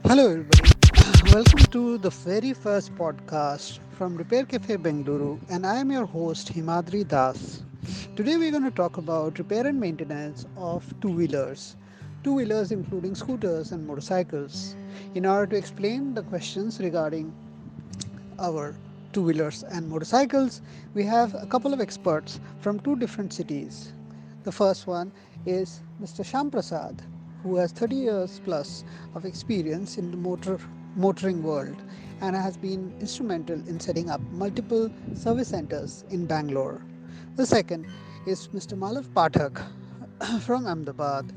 Hello, everybody. Welcome to the very first podcast from Repair Cafe Bengaluru, and I am your host Himadri Das. Today, we're going to talk about repair and maintenance of two wheelers including scooters and motorcycles. In order to explain the questions regarding our two wheelers and motorcycles, we have a couple of experts from two different cities. The first one is Mr. Sham Prasad, who has 30 years plus of experience in the motoring world and has been instrumental in setting up multiple service centers in Bangalore. The second is Mr. Malav Pathak from Ahmedabad,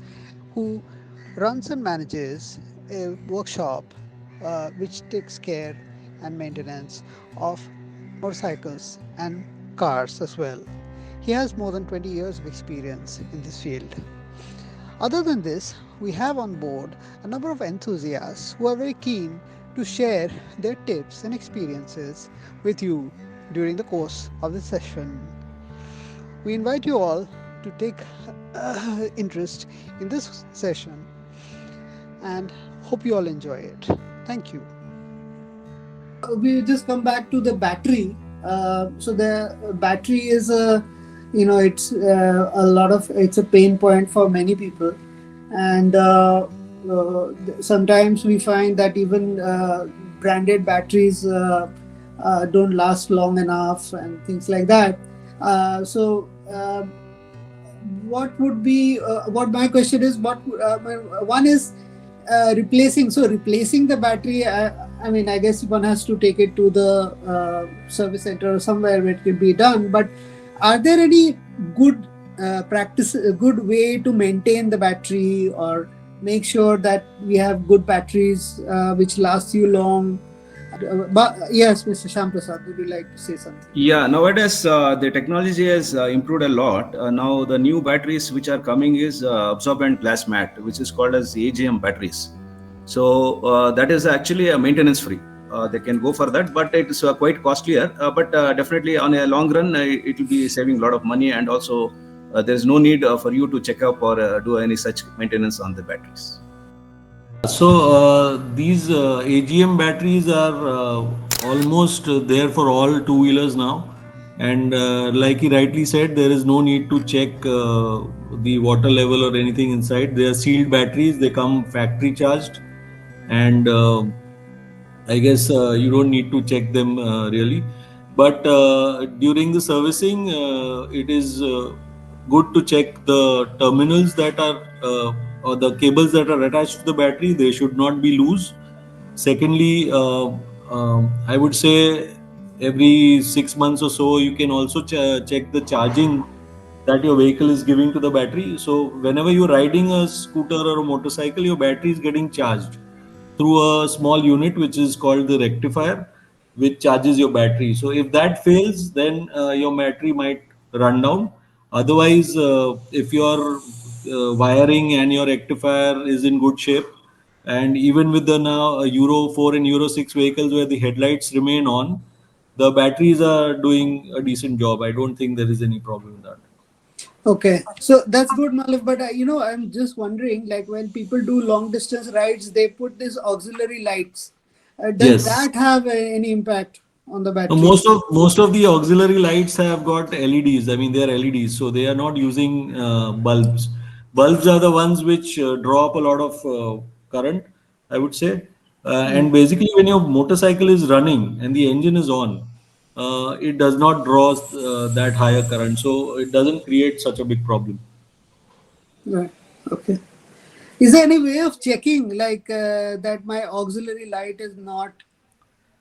who runs and manages a workshop which takes care and maintenance of motorcycles and cars as well. He has more than 20 years of experience in this field. Other than this, we have on board a number of enthusiasts who are very keen to share their tips and experiences with you during the course of the session. We invite you all to take interest in this session and hope you all enjoy it. Thank you. We just come back to the battery. So the battery is it's it's a pain point for many people, and sometimes we find that even branded batteries don't last long enough and things like that. So what would be what my question is, what one is replacing the battery. I guess one has to take it to the service center or somewhere where it can be done. But are there any good good way to maintain the battery or make sure that we have good batteries which last you long? But yes, Mr. Sham Prasad, would you like to say something? Yeah, nowadays the technology has improved a lot. Now the new batteries which are coming is absorbent glass mat, which is called as AGM batteries. So that is actually a maintenance free. They can go for that, but it is quite costlier. But definitely on a long run, it will be saving a lot of money, and also there is no need for you to check up or do any such maintenance on the batteries. So these AGM batteries are almost there for all two-wheelers now, and like he rightly said, there is no need to check the water level or anything inside. They are sealed batteries. They come factory charged, and I guess you don't need to check them really. But during the servicing, it is good to check the terminals that are or the cables that are attached to the battery. They should not be loose. Secondly, I would say every 6 months or so, you can also check the charging that your vehicle is giving to the battery. So whenever you're riding a scooter or a motorcycle, your battery is getting charged through a small unit which is called the rectifier, which charges your battery. So if that fails, then your battery might run down. Otherwise, if your wiring and your rectifier is in good shape, and even with the now Euro 4 and Euro 6 vehicles where the headlights remain on, the batteries are doing a decent job. I don't think there is any problem with that. Okay, so that's good, Malif. But I'm just wondering, like when people do long distance rides, they put these auxiliary lights. Does Yes. that have any impact on the So battery? most of the auxiliary lights have got LEDs. I mean, they are LEDs, so they are not using bulbs. Bulbs are the ones which draw up a lot of current, I would say. And basically, when your motorcycle is running and the engine is on, it does not draw that higher current, so it doesn't create such a big problem. Right. Okay. Is there any way of checking like that my auxiliary light is not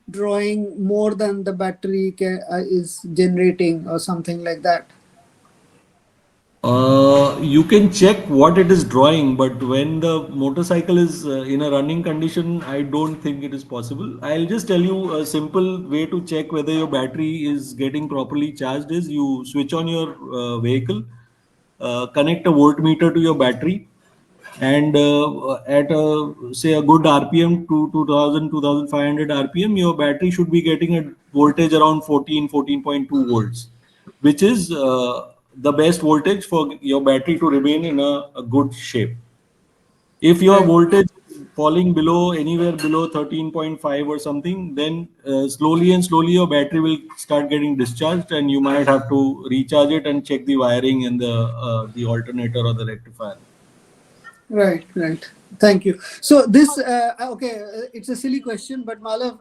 drawing more than the battery is generating or something like that? You can check what it is drawing, but when the motorcycle is in a running condition, I don't think it is possible. I'll just tell you a simple way to check whether your battery is getting properly charged is you switch on your vehicle, connect a voltmeter to your battery, and at say a good RPM to 2500 RPM, your battery should be getting a voltage around 14.2 volts, which is the best voltage for your battery to remain in a good shape. If your Right. voltage is falling below anywhere below 13.5 or something, then slowly and slowly your battery will start getting discharged, and you might have to recharge it and check the wiring in the alternator or the rectifier. Right, right. Thank you. So this, okay, it's a silly question, but Malav,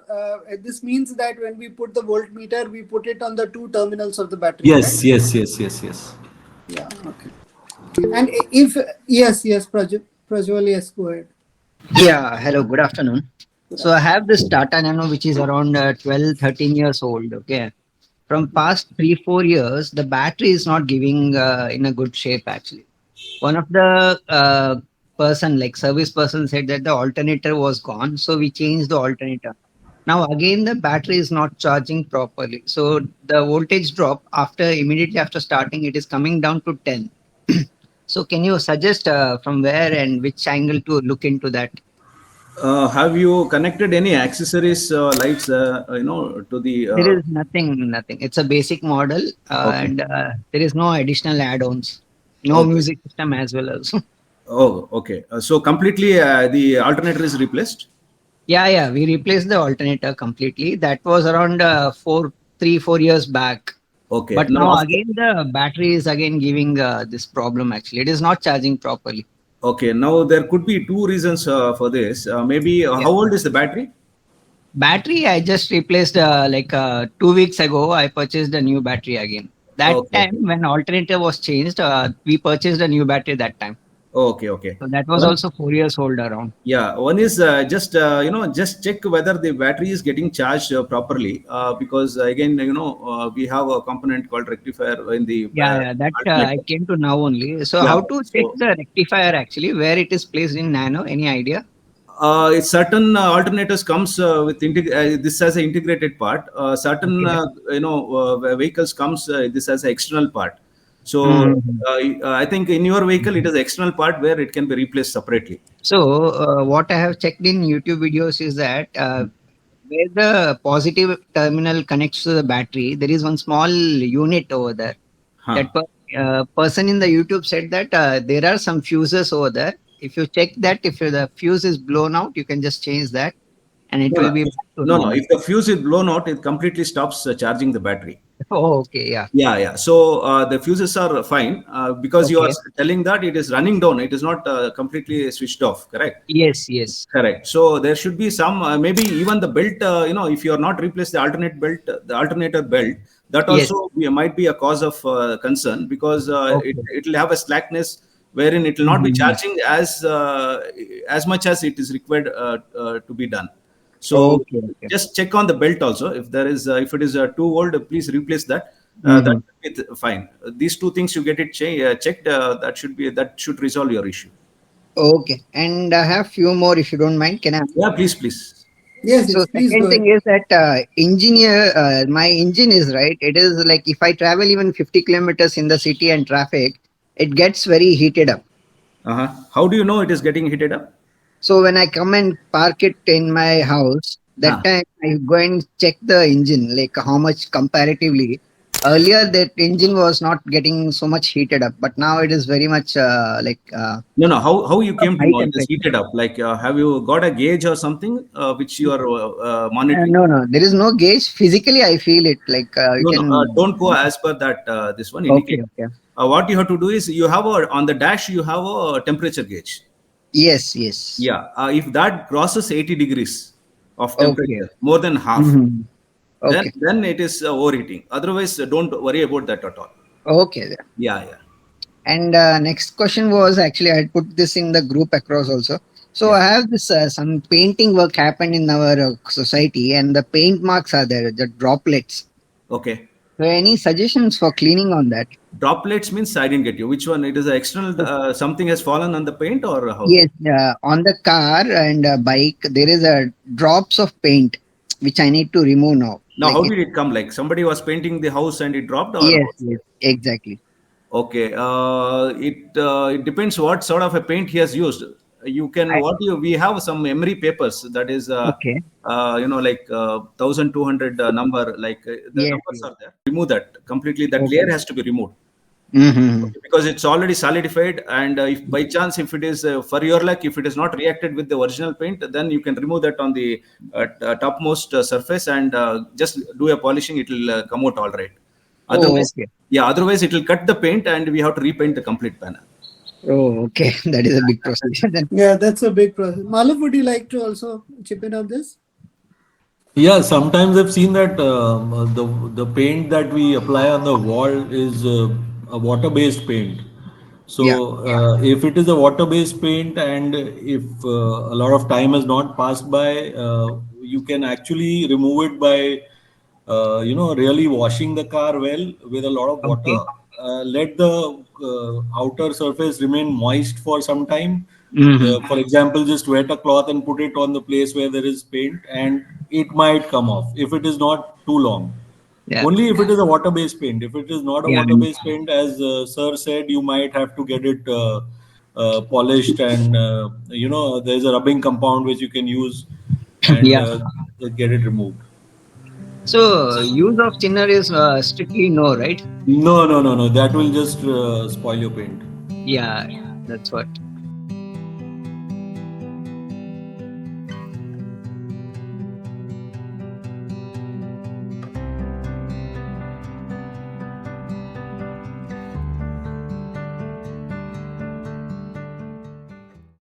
this means that when we put the voltmeter, we put it on the two terminals of the battery, right? Yes, yes, yes, yes, yes. Yeah, okay. And if, yes, yes, Prajwal, yes, go ahead. Yeah, hello, good afternoon. So I have this Tata Nano which is around 12, 13 years old. Okay. From past 3, 4 years, the battery is not giving in a good shape actually. One of the service person said that the alternator was gone. So we changed the alternator. Now again, the battery is not charging properly. So the voltage drop immediately after starting, it is coming down to 10. So can you suggest from where and which angle to look into that? Have you connected any accessories lights, to the? There is nothing. It's a basic model, Okay. and there is no additional add-ons, no Okay. music system as well also. Oh, okay. So completely the alternator is replaced. Yeah, we replaced the alternator completely. That was around 4 years back. Okay. But Now now after. again, the battery is again giving this problem actually. It is not charging properly. Okay. Now there could be two reasons for this. Maybe Yeah. how old is the battery? Battery, I just replaced 2 weeks ago. I purchased a new battery again. That Okay. time when alternator was changed, we purchased a new battery that time. Okay. Okay. So that was One. also 4 years old around. Yeah, one is just check whether the battery is getting charged properly, because again, we have a component called rectifier in the Yeah, that I alternator. came to know only. So Yeah, how to check so the rectifier actually, where it is placed in nano? Any idea? certain alternators comes with this as an integrated part. Certain Okay. vehicles comes this as an external part. So Mhm. I think in your vehicle it is an external part where it can be replaced separately. So what I have checked in YouTube videos is that where the positive terminal connects to the battery, there is one small unit over there. Huh. That person in the YouTube said that there are some fuses over there. If you check that, if the fuse is blown out, you can just change that, and it No, will no. be back to No, no. normal. If the fuse is blown out, it completely stops charging the battery. Oh, okay, yeah, Yeah, yeah. So the fuses are fine because you are okay, telling that it is running down. It is not completely switched off. Correct. yes, Correct. So there should be some, maybe even the belt. If you are not replaced the alternator belt, that yes, also might be a cause of concern, because okay. it will have a slackness wherein it will not be Mhm. charging as much as it is required to be done. So Okay, okay. just check on the belt also. If there is, if it is too old, please replace that. That Mhm. should be fine. These two things you get it checked. That should resolve your issue. Okay, and I have few more if you don't mind. Can I? Yeah, please, please. Yes, So yes, please go second thing ahead. is that my engine is right. It is like if I travel even 50 kilometers in the city and traffic, it gets very heated up. Uh-huh. How do you know it is getting heated up? So when I come and park it in my house, that Huh. time I go and check the engine, like how much comparatively. Earlier that engine was not getting so much heated up, but now it is very much No, no. How you came to high know it is temperature. heated up? Like, have you got a gauge or something which you are monitoring? No, there is no gauge. Physically, I feel it like you No, no. can. Don't go as per that. This one Okay, indicate. okay. What you have to do is you have on the dash you have a temperature gauge. Yes. Yeah. If that crosses 80 degrees of Okay. temperature, more than half, Mhm. Okay. then it is overheating. Otherwise, don't worry about that at all. Okay. Yeah, yeah, And next question was actually I had put this in the group across also. So yeah. I have this some painting work happened in our society, and the paint marks are there, the droplets. Okay. So any suggestions for cleaning on that? Droplets means I didn't get you. Which one? It is an external. Something has fallen on the paint, or how? Yes, on the car and bike there is a drops of paint which I need to remove now. Now, how Like it. did it come? Like somebody was painting the house and it dropped, or how? Yes, exactly. Okay. It depends what sort of a paint he has used. You can I, we have some emery papers that is okay. 1200 number, like the Yes, numbers yes. are there. Remove that completely. That layer Okay. has to be removed. Mm-hmm. because it's already solidified. And if by chance, if it is for your luck, if it is not reacted with the original paint, then you can remove that on the topmost surface, and just do a polishing. It will come out all right. Oh, Otherwise, okay. yeah, otherwise it will cut the paint, and we have to repaint the complete panel. Oh, okay. That is a big procedure then. Yeah, that's a big process. Malav, would you like to also chip in on this? Yeah, sometimes I've seen that the paint that we apply on the wall is a water-based paint. So Yeah. if it is a water-based paint, and if a lot of time has not passed by, you can actually remove it by really washing the car well with a lot of water. Okay. Let the outer surface remain moist for some time. Mm-hmm. For example, just wet a cloth and put it on the place where there is paint, and it might come off if it is not too long. Yeah. Only if it is a water-based paint. If it is not a Yeah. water-based paint, as Sir said, you might have to get it polished, and there's a rubbing compound which you can use and Yeah. get it removed. So use of thinner is strictly no, right? No, no, no, no. That will just spoil your paint. Yeah, that's what.